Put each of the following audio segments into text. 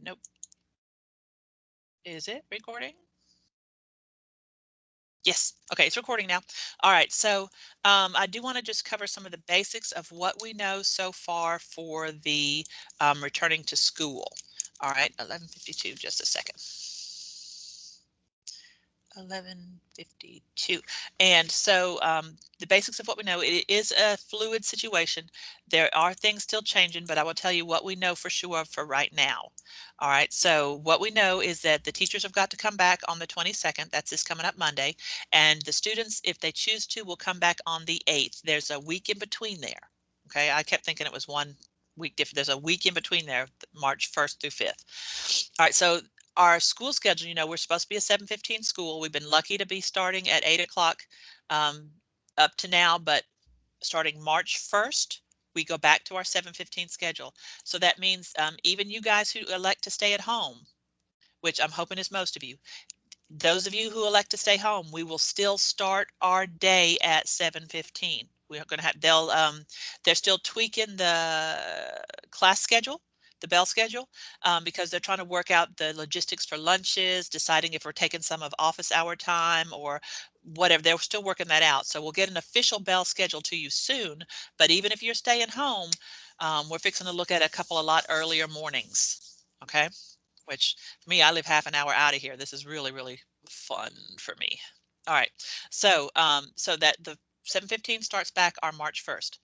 Nope. Is it recording? Yes. Okay, it's recording now. All right. So I do want to just cover some of the basics of what we know so far for the returning to school. All right, 11:52. Just a second. 11:52. And so the basics of what we know, it is a fluid situation. There are things still changing, but I will tell you what we know for sure for right now. All right, so what we know is that the teachers have got to come back on the 22nd. That's this coming up Monday. And the students, if they choose to, will come back on the 8th. There's a week in between there. Okay, I kept thinking it was 1 week different. There's a week in between there, March 1st through 5th. All right, so our school schedule, we're supposed to be a 7:15 school. We've been lucky to be starting at 8 o'clock up to now, but starting March 1st, we go back to our 7:15 schedule. So that means even you guys who elect to stay at home, which I'm hoping is most of you, those of you who elect to stay home, we will still start our day at 7:15. We're going to have, they're still tweaking the class schedule, the bell schedule, because they're trying to work out the logistics for lunches, deciding if we're taking some of office hour time or whatever. They're still working that out. So we'll get an official bell schedule to you soon. But even if you're staying home, we're fixing to look at a lot earlier mornings. Okay. Which for me, I live half an hour out of here. This is really, really fun for me. All right. So that the 7:15 starts back on March 1st.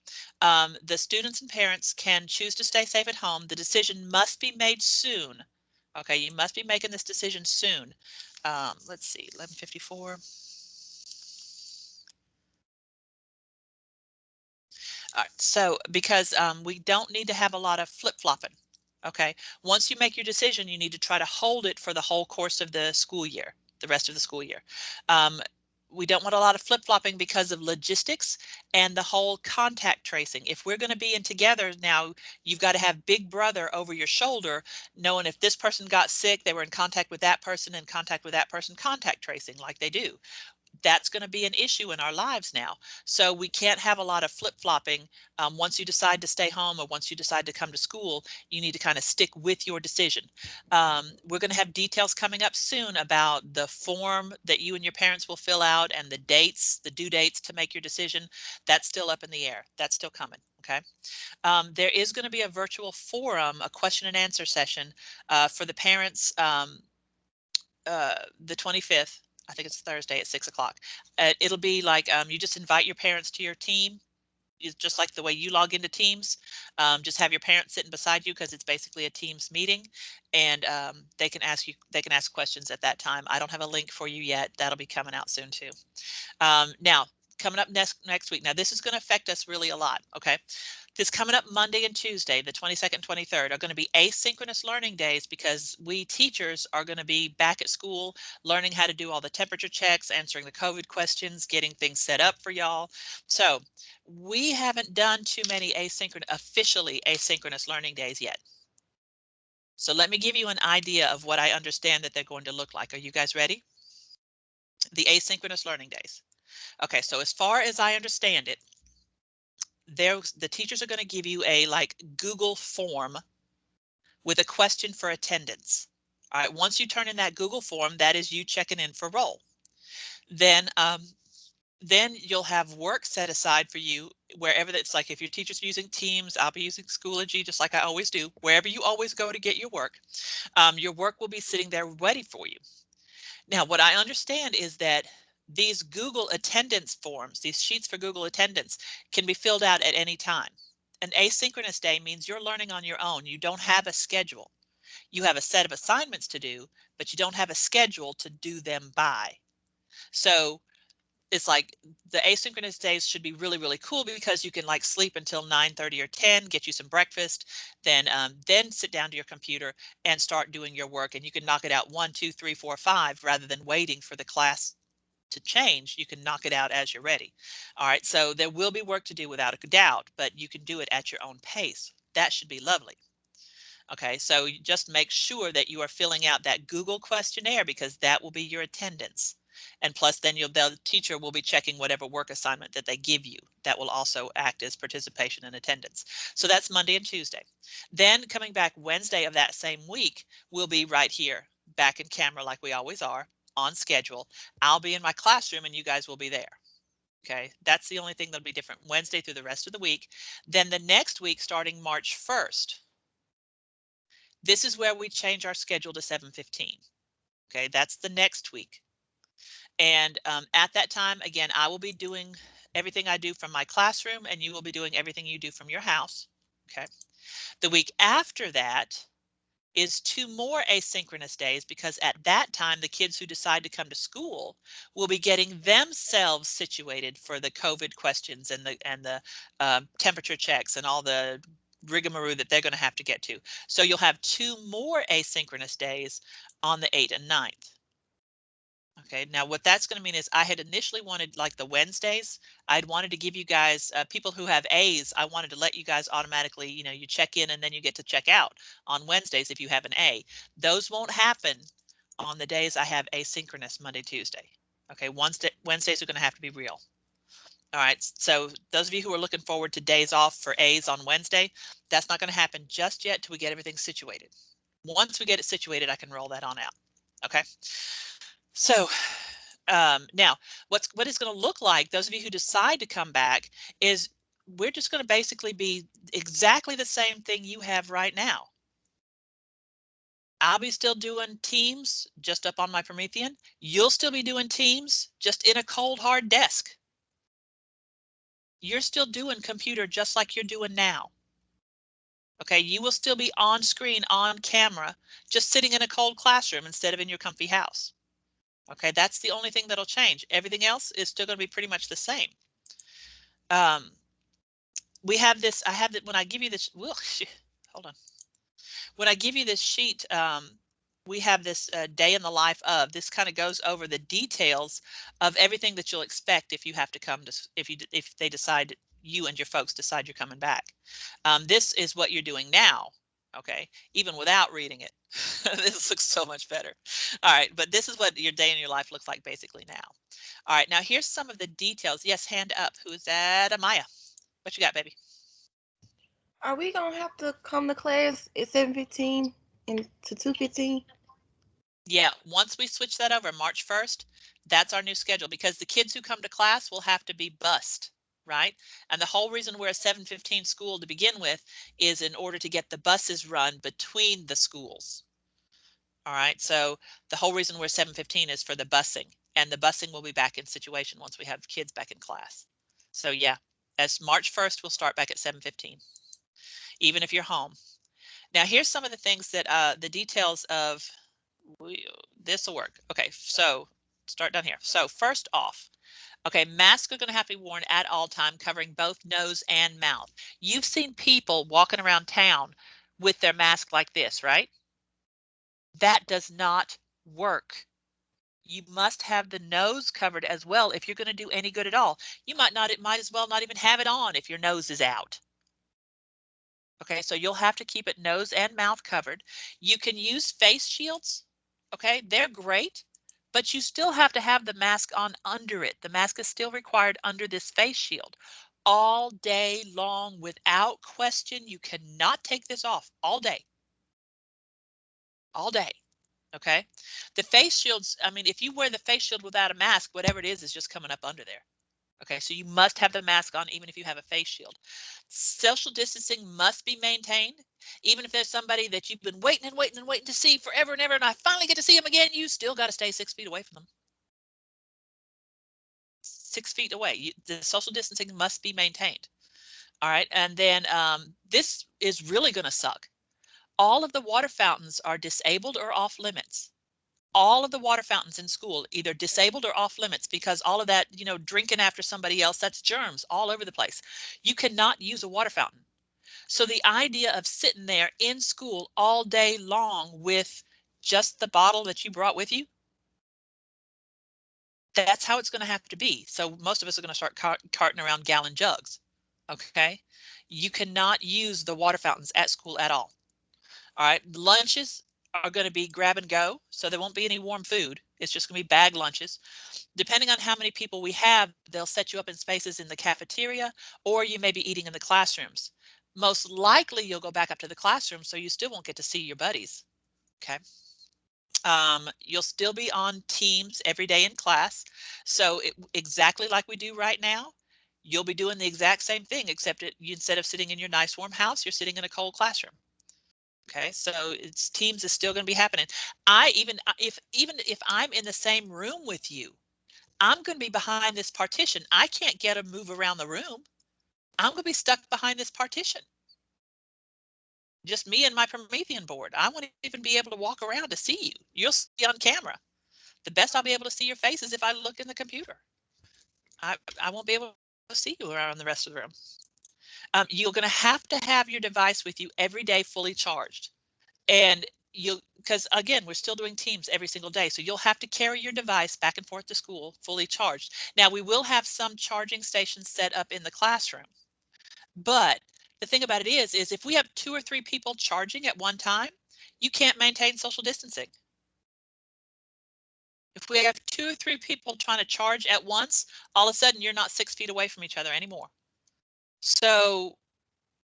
The students and parents can choose to stay safe at home. The decision must be made soon. Okay, you must be making this decision soon. Let's see, 11:54. All right, so because we don't need to have a lot of flip-flopping. Okay, once you make your decision, you need to try to hold it for the whole course of the school year, the rest of the school year. Um, we don't want a lot of flip-flopping because of logistics and the whole contact tracing. If we're going to be in together now, you've got to have Big Brother over your shoulder, knowing if this person got sick, they were in contact with that person, contact tracing like they do. That's going to be an issue in our lives now. So we can't have a lot of flip-flopping. Once you decide to stay home or once you decide to come to school, you need to kind of stick with your decision. We're going to have details coming up soon about the form that you and your parents will fill out and the dates, the due dates to make your decision. That's still up in the air. That's still coming. Okay. There is going to be a virtual forum, a question and answer session for the parents the 25th. I think it's Thursday at 6 o'clock. It'll be like you just invite your parents to your team. It's just like the way you log into Teams. Just have your parents sitting beside you because it's basically a Teams meeting, and they can ask questions at that time. I don't have a link for you yet. That'll be coming out soon too. Now, coming up next week. Now, this is going to affect us really a lot. Okay. This coming up Monday and Tuesday, the 22nd, 23rd, are going to be asynchronous learning days because we teachers are going to be back at school learning how to do all the temperature checks, answering the COVID questions, getting things set up for y'all. So we haven't done too many officially asynchronous learning days yet. So let me give you an idea of what I understand that they're going to look like. Are you guys ready? The asynchronous learning days. Okay, so as far as I understand it, the teachers are going to give you a like Google form with a question for attendance. All right, once you turn in that Google form, that is you checking in for roll. Then then you'll have work set aside for you wherever that's like if your teacher's using Teams, I'll be using Schoology just like I always do. Wherever you always go to get your work will be sitting there ready for you. Now, what I understand is that these Google attendance forms, these sheets for Google attendance, can be filled out at any time. An asynchronous day means you're learning on your own. You don't have a schedule. You have a set of assignments to do, but you don't have a schedule to do them by. So it's like the asynchronous days should be really, really cool because you can like sleep until 9:30 or 10, get you some breakfast, then sit down to your computer and start doing your work. And you can knock it out 1, 2, 3, 4, 5 rather than waiting for the class to change. You can knock it out as you're ready. All right. So there will be work to do without a doubt, but you can do it at your own pace. That should be lovely. Okay, so you just make sure that you are filling out that Google questionnaire because that will be your attendance. And plus then the teacher will be checking whatever work assignment that they give you. That will also act as participation and attendance. So that's Monday and Tuesday. Then coming back Wednesday of that same week, we'll be right here, back in camera like we always are, on schedule. I'll be in my classroom and you guys will be there. Okay, that's the only thing that'll be different Wednesday through the rest of the week. Then the next week, starting March 1st, this is where we change our schedule to 7:15. Okay, that's the next week. And at that time, again, I will be doing everything I do from my classroom and you will be doing everything you do from your house. Okay. The week after that is 2 more asynchronous days because at that time, the kids who decide to come to school will be getting themselves situated for the COVID questions and the temperature checks and all the rigmarole that they're going to have to get to. So you'll have 2 more asynchronous days on the 8th and 9th. Okay, now what that's going to mean is I had initially wanted like the Wednesdays. I'd wanted to give you guys people who have A's. I wanted to let you guys automatically, you check in and then you get to check out on Wednesdays if you have an A. Those won't happen on the days I have asynchronous Monday, Tuesday. Okay, Wednesdays are going to have to be real. All right, so those of you who are looking forward to days off for A's on Wednesday, that's not going to happen just yet till we get everything situated. Once we get it situated, I can roll that on out. Okay. So now what it's going to look like, those of you who decide to come back, is we're just going to basically be exactly the same thing you have right now. I'll be still doing Teams just up on my Promethean. You'll still be doing Teams just in a cold hard desk. You're still doing computer just like you're doing now. Okay, you will still be on screen, on camera, just sitting in a cold classroom instead of in your comfy house. Okay, that's the only thing that'll change. Everything else is still going to be pretty much the same. We have this, I have that when I give you this, hold on. When I give you this sheet, we have this day in the life of, this kind of goes over the details of everything that you'll expect if you have to come to, if they decide, you and your folks decide you're coming back. This is what you're doing now. Okay, even without reading it, this looks so much better. All right, but this is what your day in your life looks like basically now. All right, now here's some of the details. Yes, hand up. Who's that? Amaya. What you got, baby? Are we gonna have to come to class at 7:15 and to 2:15? Yeah, once we switch that over March 1st, that's our new schedule because the kids who come to class will have to be bused, right? And the whole reason we're a 7:15 school to begin with is in order to get the buses run between the schools. All right, so the whole reason we're 7:15 is for the busing, and the busing will be back in situation once we have kids back in class. So yeah, as March 1st, we'll start back at 7:15, even if you're home. Now here's some of the things that the details of this will work. Okay, so start down here. So first off, okay, masks are going to have to be worn at all time, covering both nose and mouth. You've seen people walking around town with their mask like this, right? That does not work. You must have the nose covered as well if you're going to do any good at all. You might not, it might as well not even have it on if your nose is out. Okay, so you'll have to keep it nose and mouth covered. You can use face shields. Okay, they're great, but you still have to have the mask on under it. The mask is still required under this face shield all day long without question. You cannot take this off all day, all day. Okay, the face shields, I mean, if you wear the face shield without a mask, whatever it is just coming up under there. Okay, so you must have the mask on even if you have a face shield. Social distancing must be maintained. Even if there's somebody that you've been waiting and waiting and waiting to see forever and ever, and I finally get to see them again, you still got to stay 6 feet away from them. 6 feet away. The social distancing must be maintained. All right, and then this is really going to suck. All of the water fountains are disabled or off limits. All of the water fountains in school either disabled or off limits because all of that, drinking after somebody else, that's germs all over the place. You cannot use a water fountain. So the idea of sitting there in school all day long with just the bottle that you brought with you, that's how it's going to have to be. So most of us are going to start carting around gallon jugs. Okay. You cannot use the water fountains at school at all. All right. Lunches are going to be grab and go. So there won't be any warm food. It's just going to be bag lunches. Depending on how many people we have, they'll set you up in spaces in the cafeteria, or you may be eating in the classrooms. Most likely you'll go back up to the classroom, so you still won't get to see your buddies. Okay. You'll still be on Teams every day in class. So exactly like we do right now, you'll be doing the exact same thing, except instead of sitting in your nice warm house, you're sitting in a cold classroom. Okay, so it's Teams is still going to be happening. Even if I'm in the same room with you, I'm going to be behind this partition. I can't get a move around the room. I'm going to be stuck behind this partition. Just me and my Promethean board. I won't even be able to walk around to see you. You'll see on camera. The best I'll be able to see your face is if I look in the computer. I won't be able to see you around the rest of the room. You're going to have your device with you every day fully charged. And because again, we're still doing Teams every single day. So you'll have to carry your device back and forth to school fully charged. Now we will have some charging stations set up in the classroom. But the thing about it is if we have 2 or 3 people charging at one time, you can't maintain social distancing. If we have 2 or 3 people trying to charge at once, all of a sudden you're not 6 feet away from each other anymore. So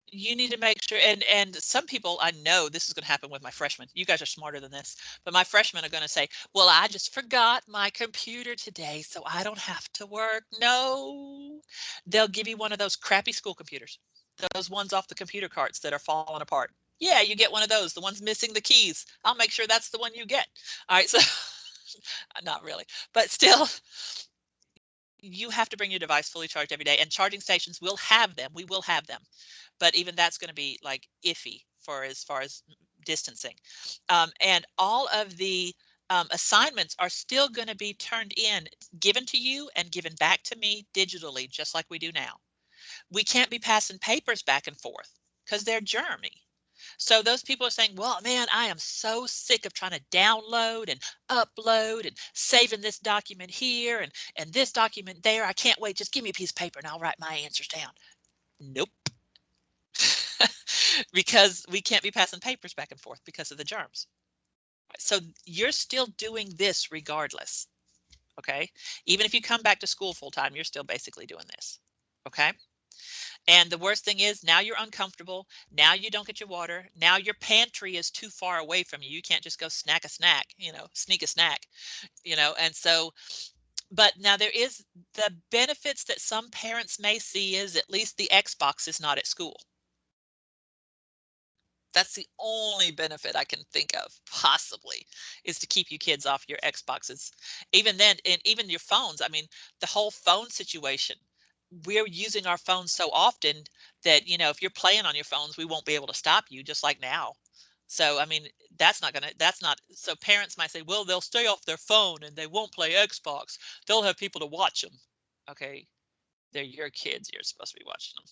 you need to make sure, and some people, I know this is going to happen with my freshmen. You guys are smarter than this, but my freshmen are going to say, well, I just forgot my computer today, so I don't have to work. No, they'll give you one of those crappy school computers, those ones off the computer carts that are falling apart. Yeah, you get one of those, the ones missing the keys. I'll make sure that's the one you get. All right, so not really, but still, you have to bring your device fully charged every day, and charging stations will have them. We will have them, but even that's going to be like iffy for as far as distancing. And all of the assignments are still going to be turned in, given to you and given back to me digitally, just like we do now. We can't be passing papers back and forth because they're germy. So those people are saying, well, man, I am so sick of trying to download and upload and saving this document here and this document there. I can't wait. Just give me a piece of paper and I'll write my answers down. Nope. Because we can't be passing papers back and forth because of the germs. So you're still doing this regardless. Okay. Even if you come back to school full time, you're still basically doing this. Okay. And the worst thing is now you're uncomfortable. Now you don't get your water. Now your pantry is too far away from you. You can't just go snack a snack, sneak a snack, and so, but now there is the benefits that some parents may see is at least the Xbox is not at school. That's the only benefit I can think of, possibly, is to keep you kids off your Xboxes. Even then, and even your phones. I mean, the whole phone situation. We're using our phones so often that, if you're playing on your phones, we won't be able to stop you, just like now. So, I mean, that's not, so parents might say, well, they'll stay off their phone and they won't play Xbox. They'll have people to watch them. Okay, they're your kids. You're supposed to be watching them.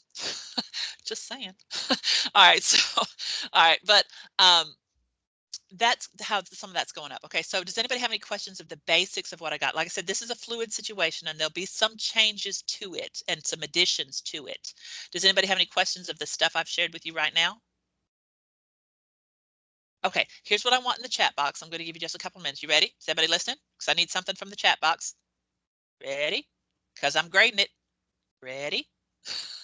Just saying. All right. So, all right. But that's how some of that's going up. Okay. So does anybody have any questions of the basics of what I got? Like I said, this is a fluid situation and there'll be some changes to it and some additions to it. Does anybody have any questions of the stuff I've shared with you right now? Okay. Here's what I want in the chat box. I'm going to give you just a couple minutes. You ready? Is everybody listening? Because I need something from the chat box. Ready? Because I'm grading it. Ready?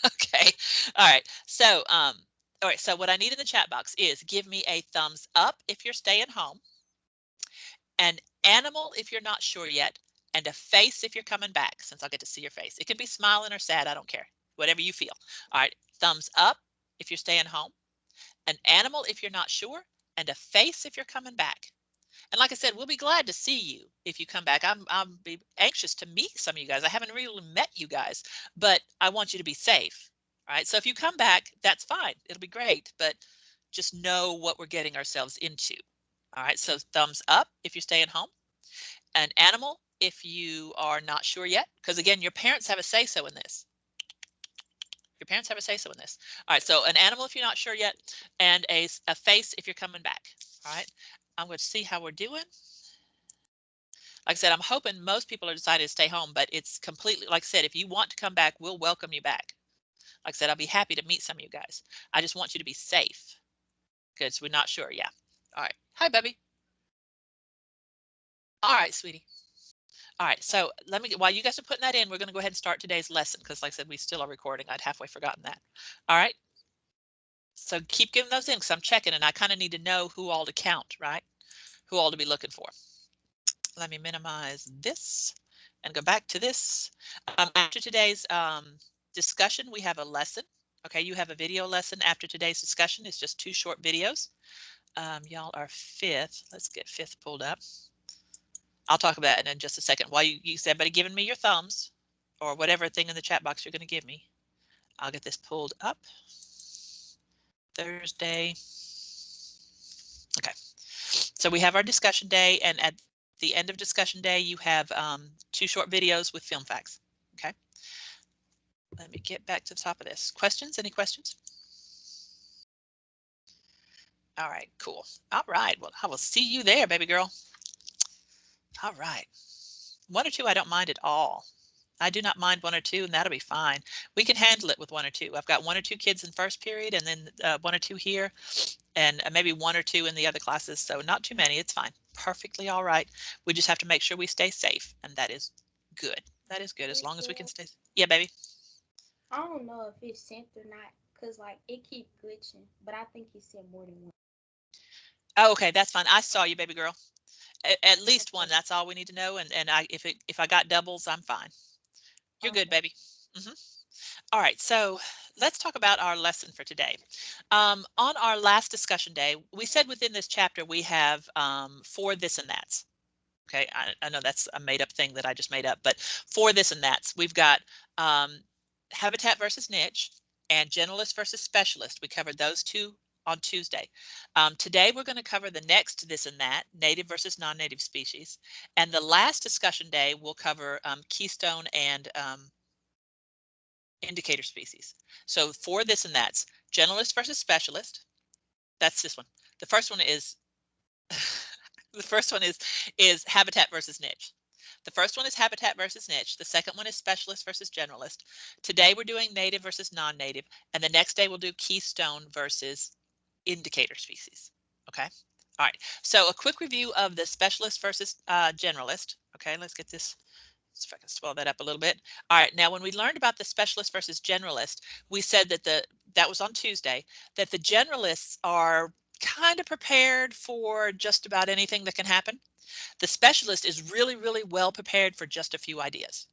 Okay. All right. So, all right. So what I need in the chat box is give me a thumbs up if you're staying home, an animal if you're not sure yet, and a face if you're coming back, since I'll get to see your face. It can be smiling or sad. I don't care. Whatever you feel. All right. Thumbs up if you're staying home, an animal if you're not sure, and a face if you're coming back. And like I said, we'll be glad to see you if you come back. I'm be anxious to meet some of you guys. I haven't really met you guys, but I want you to be safe. All right. So if you come back, that's fine. It'll be great, but just know what we're getting ourselves into. All right. So thumbs up if you're staying home, an animal if you are not sure yet, because again, your parents have a say so in this. Your parents have a say so in this. All right. So an animal if you're not sure yet, and a face if you're coming back. All right. I'm going to see how we're doing. Like I said, I'm hoping most people are deciding to stay home, but it's completely, like I said, if you want to come back, we'll welcome you back. Like I said, I'll be happy to meet some of you guys. I just want you to be safe because we're not sure. Yeah. All right. Hi, Bubby. All right, sweetie. All right. So let me, while you guys are putting that in, we're going to go ahead and start today's lesson because like I said, we still are recording. I'd halfway forgotten that. All right. So keep giving those in because I'm checking and I kind of need to know who all to count, right? Who all to be looking for. Let me minimize this and go back to this. After today's discussion, we have a lesson. Okay, you have a video lesson after today's discussion. It's just 2 short videos. Y'all are 5th. Let's get 5th pulled up. I'll talk about it in just a second. While you everybody giving me your thumbs or whatever thing in the chat box you're going to give me, I'll get this pulled up. Thursday. Okay, so we have our discussion day, and at the end of discussion day, you have 2 short videos with film facts. Okay, let me get back to the top of this. Questions? Any questions? All right, cool. All right, well, I will see you there, baby girl. All right, 1 or 2, I don't mind at all. I do not mind 1 or 2, and that'll be fine. We can handle it with 1 or 2. I've got 1 or 2 kids in first period, and then 1 or 2 here, and maybe 1 or 2 in the other classes. So not too many. It's fine. Perfectly all right. We just have to make sure we stay safe, and that is good. That is good as long as we can stay. Yeah, baby. I don't know if it's sent or not, cause like it keep glitching, but I think he sent more than one. Oh, okay, that's fine. I saw you, baby girl. At least 1. That's all we need to know. And if I got doubles, I'm fine. You're good, Okay. baby. Hmm. All right, so let's talk about our lesson for today. On our last discussion day, we said within this chapter we have 4 this and that's. Okay, I know that's a made up thing that I just made up, but 4 this and that's. We've got habitat versus niche and generalist versus specialist. We covered those 2 on Tuesday. Today we're going to cover the next this and that, native versus non-native species. And the last discussion day we'll cover keystone and indicator species. So for this and that's generalist versus specialist. That's this one. The first one is the first one is habitat versus niche. The first one is habitat versus niche. The second one is specialist versus generalist. Today we're doing native versus non-native, and the next day we'll do keystone versus indicator species. Okay. All right. So a quick review of the specialist versus generalist. Okay, let's get this. See if I can swell that up a little bit. All right, now when we learned about the specialist versus generalist, we said that that was on Tuesday, that the generalists are kind of prepared for just about anything that can happen. The specialist is really, really well prepared for just a few ideas.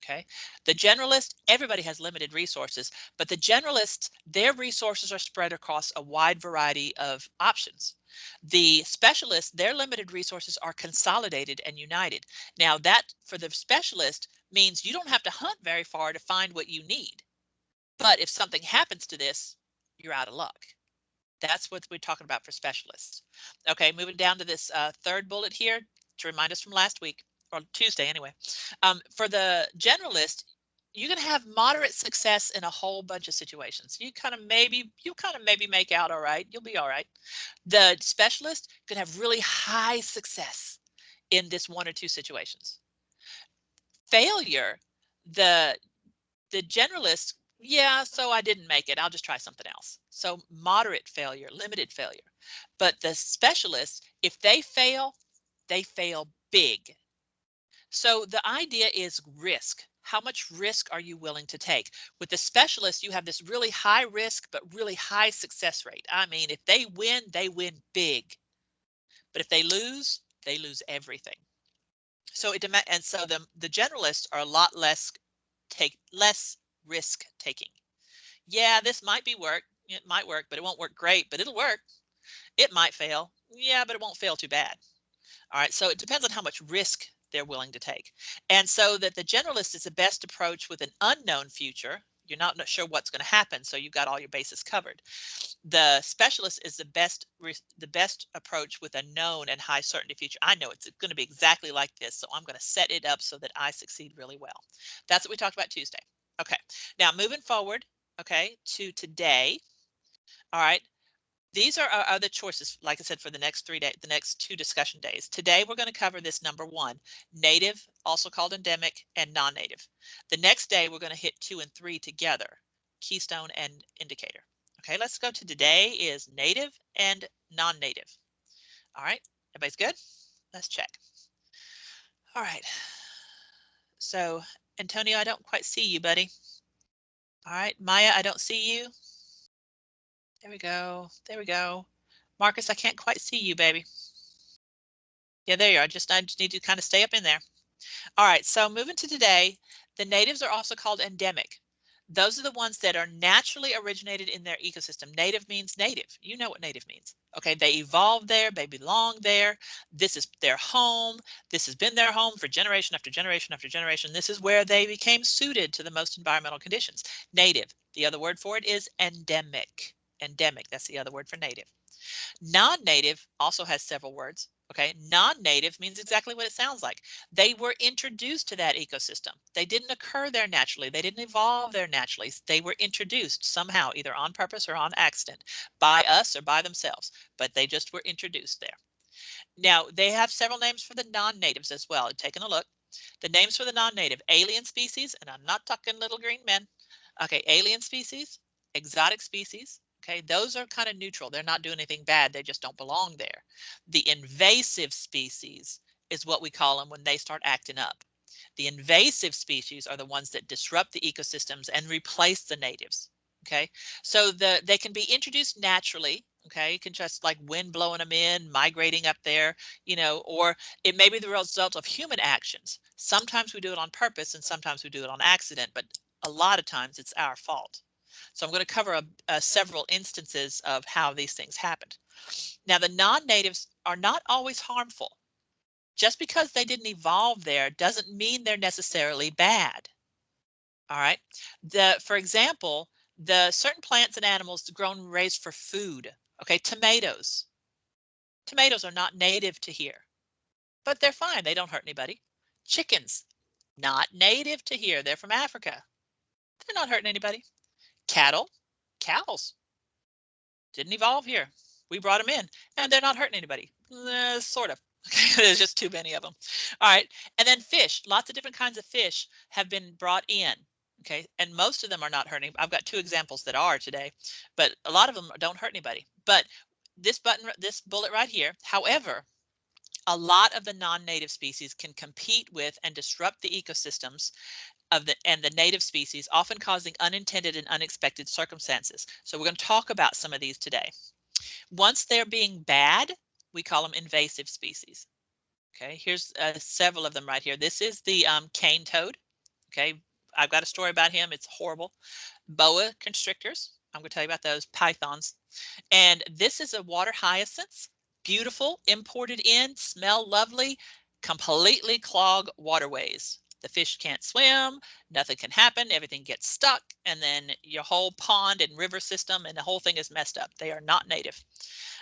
Okay. The generalist, everybody has limited resources, but the generalists, their resources are spread across a wide variety of options. The specialists, their limited resources are consolidated and united. Now, that for the specialist means you don't have to hunt very far to find what you need. But if something happens to this, you're out of luck. That's what we're talking about for specialists. Okay, moving down to this 3rd bullet here to remind us from last week, or Tuesday anyway. For the generalist, you're going to have moderate success in a whole bunch of situations. You kind of maybe make out all right. You'll be all right. The specialist could have really high success in this 1 or 2 situations. Failure, the generalist, yeah, so I didn't make it. I'll just try something else. So moderate failure, limited failure. But the specialists, if they fail big. So the idea is risk. How much risk are you willing to take? With the specialist, you have this really high risk, but really high success rate. I mean, if they win big. But if they lose everything. So and so the generalists are a lot less risk taking. Yeah, this might be work. It might work, but it won't work great, but it'll work. It might fail. Yeah, but it won't fail too bad. All right, so it depends on how much risk they're willing to take. And so that the generalist is the best approach with an unknown future. You're not sure what's going to happen, so you've got all your bases covered. The specialist is the best approach with a known and high certainty future. I know it's going to be exactly like this, so I'm going to set it up so that I succeed really well. That's what we talked about Tuesday. Okay, now moving forward, okay, to today. All right, these are our other choices, like I said, for the next 3 days, the next 2 discussion days. Today, we're going to cover this number 1, native, also called endemic, and non-native. The next day, we're going to hit 2 and 3 together, keystone and indicator. Okay, let's go to today is native and non-native. All right, everybody's good? Let's check. All right. So, Antonio, I don't quite see you, buddy. All right, Maya, I don't see you. There we go. There we go. Marcus, I can't quite see you, baby. Yeah, there you are. I just need to kind of stay up in there. All right, so moving to today, the natives are also called endemic. Those are the ones that are naturally originated in their ecosystem. Native means native. You know what native means. Okay, they evolved there, they belong there. This is their home. This has been their home for generation after generation after generation. This is where they became suited to the most environmental conditions. Native. The other word for it is endemic. Endemic, that's the other word for native. Non-native also has several words. Okay, non-native means exactly what it sounds like. They were introduced to that ecosystem. They didn't occur there naturally. They didn't evolve there naturally. They were introduced somehow, either on purpose or on accident, by us or by themselves, but they just were introduced there. Now, they have several names for the non-natives as well. Taking a look, the names for the non-native: alien species, and I'm not talking little green men. Okay, alien species, exotic species. Okay, those are kind of neutral. They're not doing anything bad. They just don't belong there. The invasive species is what we call them when they start acting up. The invasive species are the ones that disrupt the ecosystems and replace the natives. Okay, so they can be introduced naturally. Okay, you can just like wind blowing them in, migrating up there, or it may be the result of human actions. Sometimes we do it on purpose and sometimes we do it on accident, but a lot of times it's our fault. So I'm going to cover several instances of how these things happened. Now, the non-natives are not always harmful. Just because they didn't evolve there doesn't mean they're necessarily bad. All right. For example, the certain plants and animals grown and raised for food. Okay, tomatoes. Tomatoes are not native to here, but they're fine. They don't hurt anybody. Chickens, not native to here. They're from Africa. They're not hurting anybody. Cattle, cows didn't evolve here. We brought them in, and they're not hurting anybody. Sort of. There's just too many of them. All right. And then fish. Lots of different kinds of fish have been brought in. Okay. And most of them are not hurting. I've got two examples that are today, but a lot of them don't hurt anybody. But this bullet right here, however, a lot of the non-native species can compete with and disrupt the ecosystems and the native species, often causing unintended and unexpected circumstances. So we're going to talk about some of these today. Once they're being bad, we call them invasive species. Okay, here's several of them right here. This is the cane toad. Okay, I've got a story about him. It's horrible. Boa constrictors. I'm going to tell you about those. Pythons. And this is a water hyacinth. Beautiful, imported in, smell lovely, completely clog waterways. The fish can't swim, nothing can happen, everything gets stuck, and then your whole pond and river system and the whole thing is messed up. They are not native.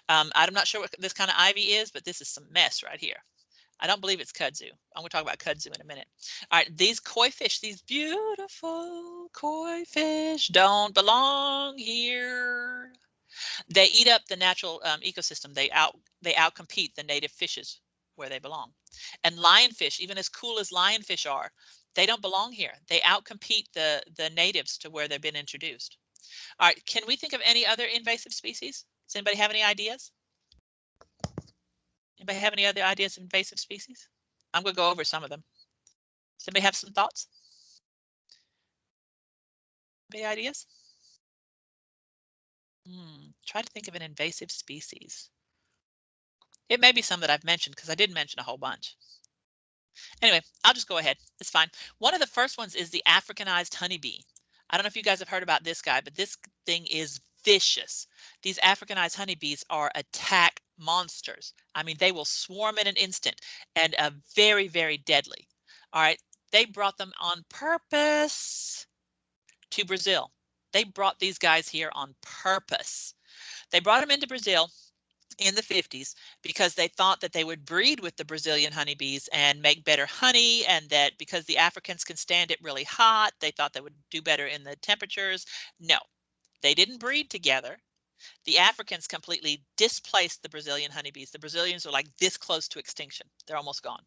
I'm not sure what this kind of ivy is, but this is some mess right here. I don't believe it's kudzu. I'm going to talk about kudzu in a minute. All right, these koi fish, these beautiful koi fish don't belong here. They eat up the natural ecosystem. They outcompete the native fishes where they belong. And lionfish, even as cool as lionfish are, they don't belong here. They outcompete the natives to where they've been introduced. All right, can we think of any other invasive species? Does anybody have any ideas? Anybody have any other ideas of invasive species? I'm going to go over some of them. Does anybody have some thoughts? Any ideas? Try to think of an invasive species. It may be some that I've mentioned because I did mention a whole bunch. Anyway, I'll just go ahead. It's fine. One of the first ones is the Africanized honeybee. I don't know if you guys have heard about this guy, but this thing is vicious. These Africanized honeybees are attack monsters. I mean, they will swarm in an instant and very, very deadly. All right. They brought them on purpose to Brazil. They brought these guys here on purpose. They brought them into Brazil in the 50s because they thought that they would breed with the Brazilian honeybees and make better honey, and that because the Africans can stand it really hot, they thought they would do better in the temperatures. No, they didn't breed together. The Africans completely displaced the Brazilian honeybees. The Brazilians are like this close to extinction. They're almost gone.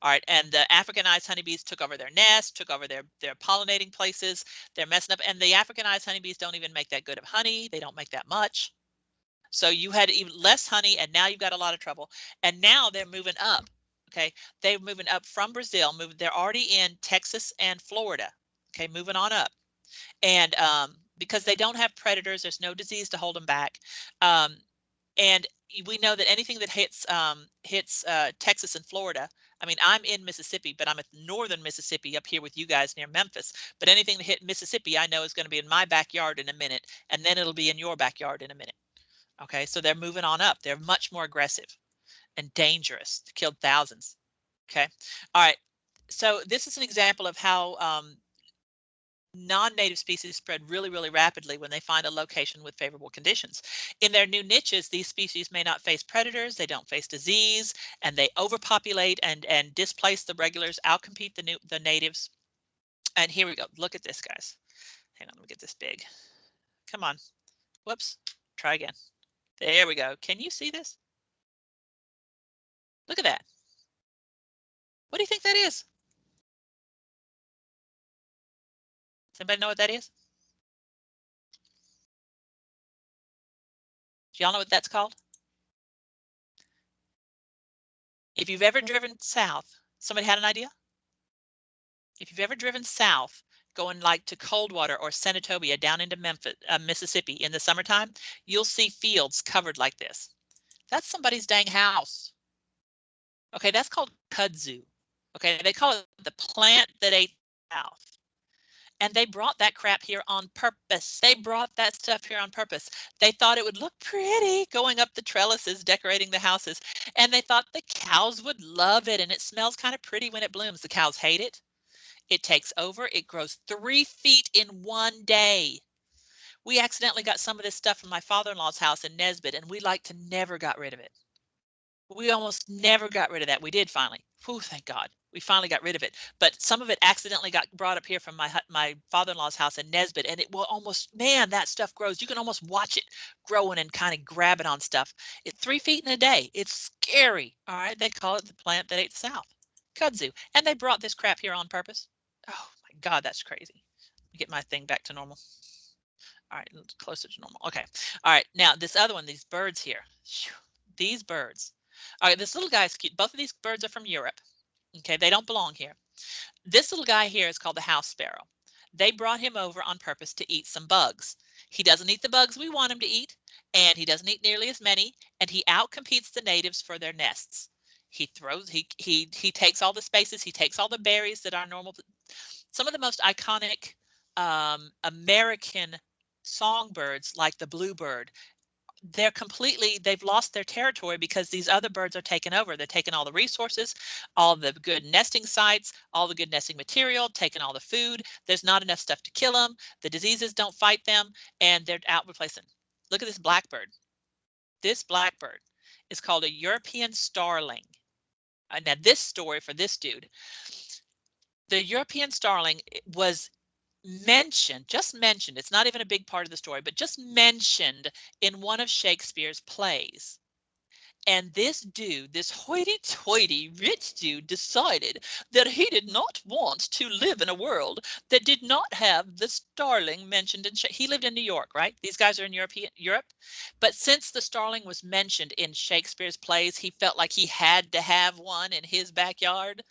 All right, and the Africanized honeybees took over their nests, took over their pollinating places. They're messing up, and the Africanized honeybees don't even make that good of honey. They don't make that much. So you had even less honey, and now you've got a lot of trouble. And now they're moving up. Okay, they're moving up from Brazil. They're already in Texas and Florida. Okay, moving on up. And because they don't have predators. There's no disease to hold them back. And we know that anything that hits Texas and Florida, I mean, I'm in Mississippi, but I'm at northern Mississippi up here with you guys near Memphis. But anything that hit Mississippi, I know is going to be in my backyard in a minute, and then it'll be in your backyard in a minute. Okay, so they're moving on up. They're much more aggressive and dangerous. Killed thousands. Okay, all right. So this is an example of how non-native species spread really, really rapidly when they find a location with favorable conditions. In their new niches, these species may not face predators, they don't face disease, and they overpopulate and displace the regulars, outcompete the natives. And here we go. Look at this, guys. Hang on, let me get this big. Come on. Whoops. Try again. There we go. Can you see this? Look at that. What do you think that is? Does anybody know what that is? Do y'all know what that's called? If you've ever driven south, somebody had an idea? If you've ever driven south, going like to Coldwater or Senatobia down into Memphis, Mississippi in the summertime, you'll see fields covered like this. That's somebody's dang house. Okay, that's called kudzu. Okay, they call it the plant that ate the south. And they brought that crap here on purpose. They brought that stuff here on purpose. They thought it would look pretty going up the trellises, decorating the houses. And they thought the cows would love it. And it smells kind of pretty when it blooms. The cows hate it. It takes over. It grows 3 feet in 1 day. We accidentally got some of this stuff from my father-in-law's house in Nesbitt, and we like to never got rid of it. We almost never got rid of that. We did finally. Whew, thank God. We finally got rid of it. But some of it accidentally got brought up here from my father-in-law's house in Nesbitt, and it will almost, man, that stuff grows. You can almost watch it growing and kind of grabbing on stuff. It's 3 feet in a day. It's scary. All right. They call it the plant that ate the South. Kudzu. And they brought this crap here on purpose. Oh my God, that's crazy. Let me get my thing back to normal. All right, closer to normal. Okay. All right. Now this other one, these birds here. These birds. All right, this little guy's cute. Both of these birds are from Europe. Okay, they don't belong here. This little guy here is called the house sparrow. They brought him over on purpose to eat some bugs. He doesn't eat the bugs we want him to eat, and he doesn't eat nearly as many, and he outcompetes the natives for their nests. He takes all the spaces, he takes all the berries that are normal. Some of the most iconic American songbirds, like the bluebird, they've lost their territory because these other birds are taking over. They're taking all the resources, all the good nesting sites, all the good nesting material, taking all the food. There's not enough stuff to kill them. The diseases don't fight them, and they're out replacing. Look at this blackbird. This blackbird is called a European starling. Now this story for this dude, the European starling was just mentioned, it's not even a big part of the story, but just mentioned in one of Shakespeare's plays. And this dude, this hoity-toity rich dude, decided that he did not want to live in a world that did not have the starling mentioned in he lived in New York, right? These guys are in Europe. But since the starling was mentioned in Shakespeare's plays, he felt like he had to have one in his backyard.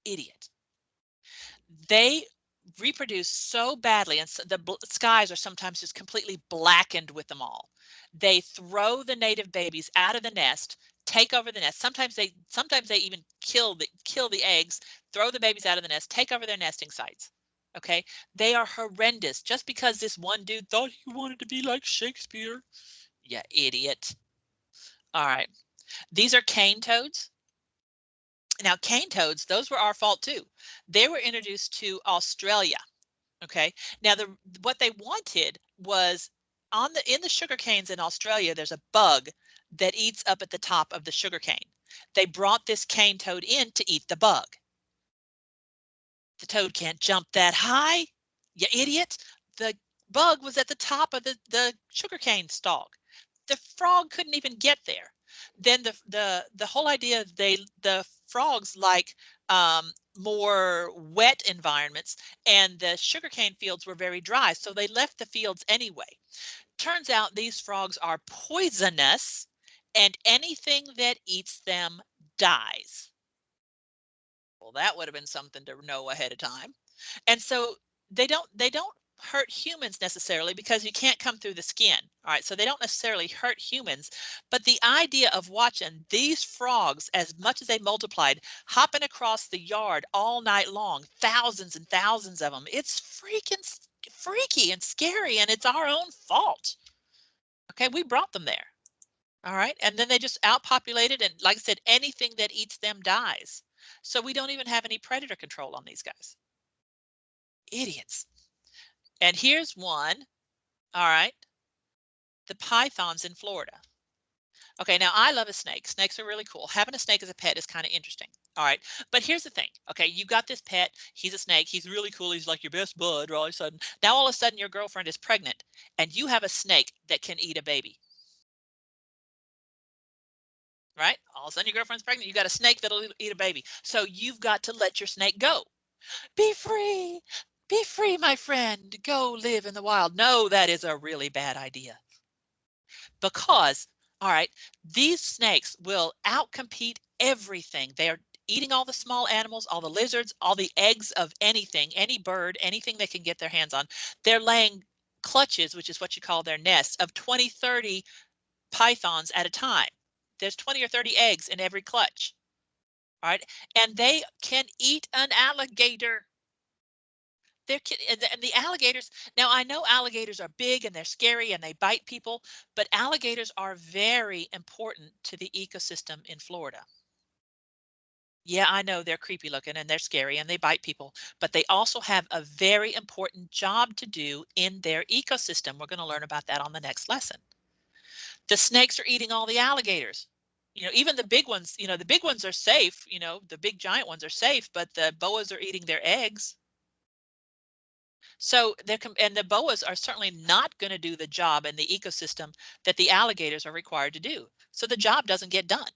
Idiot. They reproduce so badly, and so the skies are sometimes just completely blackened with them all. They throw the native babies out of the nest, take over the nest. Sometimes they even kill the eggs, throw the babies out of the nest, take over their nesting sites. Okay, they are horrendous. Just because this one dude thought he wanted to be like Shakespeare, yeah, idiot. All right, these are cane toads. Now, cane toads, those were our fault too. They were introduced to Australia. Okay. Now, what they wanted was in the sugar canes in Australia, there's a bug that eats up at the top of the sugar cane. They brought this cane toad in to eat the bug. The toad can't jump that high, you idiot. The bug was at the top of the sugarcane stalk. The frog couldn't even get there. Then the whole idea, the frogs like more wet environments, and the sugarcane fields were very dry, so they left the fields anyway. Turns out these frogs are poisonous, and anything that eats them dies. Well, that would have been something to know ahead of time. And so they don't hurt humans necessarily because you can't come through the skin. All right, so they don't necessarily hurt humans, but the idea of watching these frogs, as much as they multiplied, hopping across the yard all night long, thousands and thousands of them, it's freaking freaky and scary, and it's our own fault. Okay, we brought them there. All right, and then they just outpopulated, and like I said, anything that eats them dies. So we don't even have any predator control on these guys. Idiots. And here's one. All right. The pythons in Florida. Okay, now I love a snake. Snakes are really cool. Having a snake as a pet is kind of interesting. All right. But here's the thing. Okay, you got this pet. He's a snake. He's really cool. He's like your best bud. All of a sudden, now all of a sudden your girlfriend is pregnant and you have a snake that can eat a baby. Right? All of a sudden your girlfriend's pregnant. You got a snake that'll eat a baby. So you've got to let your snake go. Be free. Be free, my friend. Go live in the wild. No, that is a really bad idea. Because, all right, these snakes will outcompete everything. They are eating all the small animals, all the lizards, all the eggs of anything, any bird, anything they can get their hands on. They're laying clutches, which is what you call their nests, of 20, 30 pythons at a time. There's 20 or 30 eggs in every clutch. All right. And they can eat an alligator. And the alligators, now I know alligators are big and they're scary and they bite people, but alligators are very important to the ecosystem in Florida. Yeah, I know they're creepy looking and they're scary and they bite people, but they also have a very important job to do in their ecosystem. We're going to learn about that on the next lesson. The snakes are eating all the alligators. Even the big ones, the big ones are safe, the big giant ones are safe, but the boas are eating their eggs. So and the boas are certainly not going to do the job in the ecosystem that the alligators are required to do. So the job doesn't get done.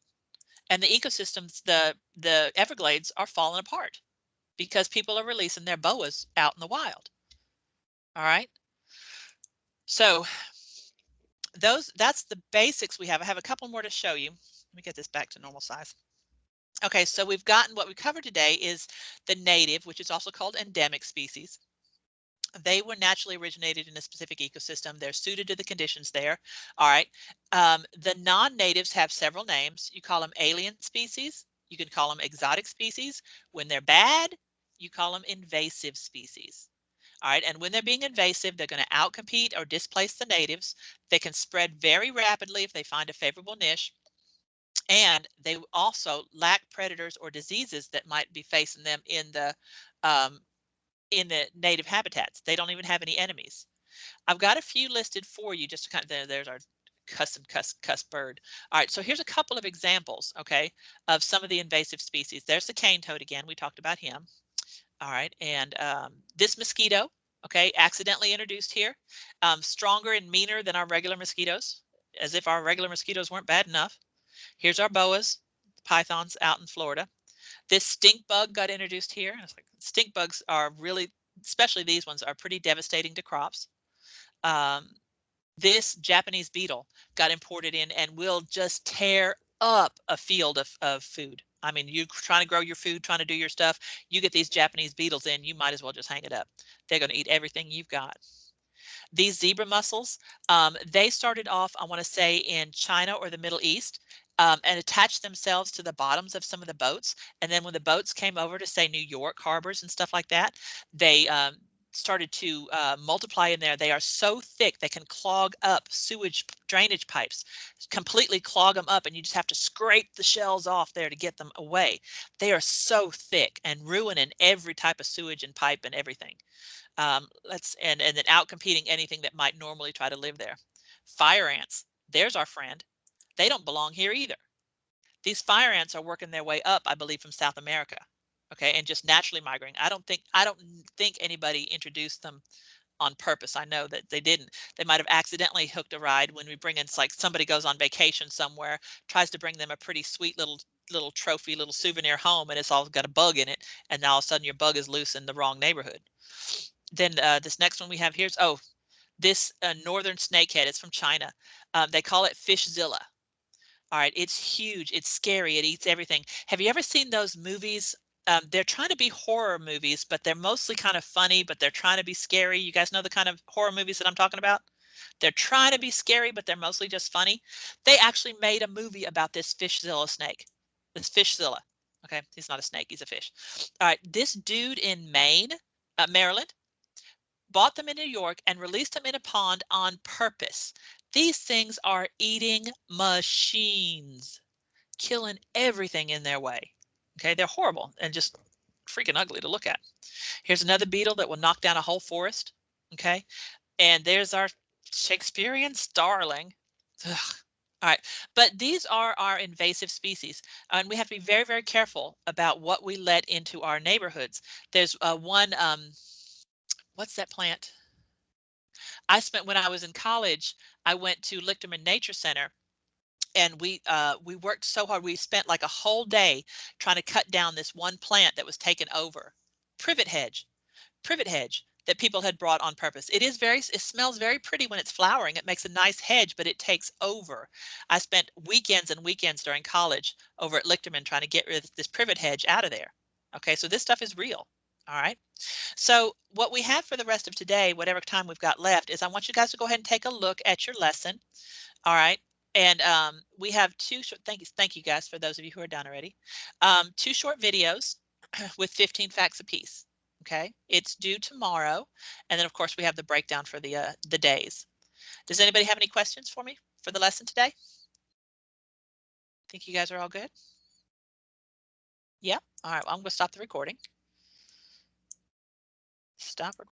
And the ecosystems, the Everglades are falling apart because people are releasing their boas out in the wild. All right. So that's the basics we have. I have a couple more to show you. Let me get this back to normal size. Okay, so what we covered today is the native, which is also called endemic species. They were naturally originated in a specific ecosystem. They're suited to the conditions there. All right. The non-natives have several names. You call them alien species. You can call them exotic species. When they're bad, you call them invasive species. All right. And when they're being invasive, they're going to outcompete or displace the natives. They can spread very rapidly if they find a favorable niche. And they also lack predators or diseases that might be facing them um, in the native habitats. They don't even have any enemies. I've got a few listed for you just to kind of, there's our cuss bird. All right, so here's a couple of examples, okay, of some of the invasive species. There's the cane toad again. We talked about him. All right, and this mosquito, okay, accidentally introduced here, stronger and meaner than our regular mosquitoes, as if our regular mosquitoes weren't bad enough. Here's our boas, pythons out in Florida. This stink bug got introduced here. It's like stink bugs are really, especially these ones, are pretty devastating to crops. Um, this Japanese beetle got imported in and will just tear up a field of food. I mean, you trying to grow your food, trying to do your stuff, you get these Japanese beetles in, you might as well just hang it up. They're going to eat everything you've got. These zebra mussels, they started off, I want to say, in China or the Middle East, and attached themselves to the bottoms of some of the boats. And then when the boats came over to, say, New York harbors and stuff like that, they started to multiply in there. They are so thick they can clog up sewage drainage pipes, completely clog them up, and you just have to scrape the shells off there to get them away. They are so thick and ruining every type of sewage and pipe and everything. And then out competing anything that might normally try to live there. Fire ants, there's our friend. They don't belong here either. These fire ants are working their way up, I believe, from South America. Okay, and just naturally migrating. I don't think anybody introduced them on purpose. I know that they didn't. They might have accidentally hooked a ride when we bring in, it's like somebody goes on vacation somewhere, tries to bring them a pretty sweet little trophy, little souvenir home, and it's all got a bug in it, and now all of a sudden your bug is loose in the wrong neighborhood. Then this next one we have here is, this northern snakehead. It's from China. They call it Fishzilla. All right, it's huge. It's scary. It eats everything. Have you ever seen those movies? They're trying to be horror movies, but they're mostly kind of funny, but they're trying to be scary. You guys know the kind of horror movies that I'm talking about? They're trying to be scary, but they're mostly just funny. They actually made a movie about this Fishzilla snake. This Fishzilla. Okay, he's not a snake, he's a fish. All right, this dude in Maine, Maryland, bought them in New York and released them in a pond on purpose. These things are eating machines, killing everything in their way. Okay, they're horrible and just freaking ugly to look at. Here's another beetle that will knock down a whole forest. Okay, and there's our Shakespearean starling. Ugh. All right, but these are our invasive species, and we have to be very, very careful about what we let into our neighborhoods. There's one, what's that plant? I spent when I was in college, I went to Lichterman Nature Center, and we worked so hard. We spent like a whole day trying to cut down this one plant that was taken over. Privet hedge, privet hedge that people had brought on purpose. It smells very pretty when it's flowering. It makes a nice hedge, but it takes over. I spent weekends and weekends during college over at Lichterman trying to get rid of this privet hedge out of there. Okay, so this stuff is real. All right. So what we have for the rest of today, whatever time we've got left, is I want you guys to go ahead and take a look at your lesson. All right. And we have two short, thank you guys for those of you who are done already. Two short videos with 15 facts apiece. Okay. It's due tomorrow. And then of course we have the breakdown for the days. Does anybody have any questions for me for the lesson today? Think you guys are all good? Yeah. All right. Well, I'm going to stop the recording. Stop recording.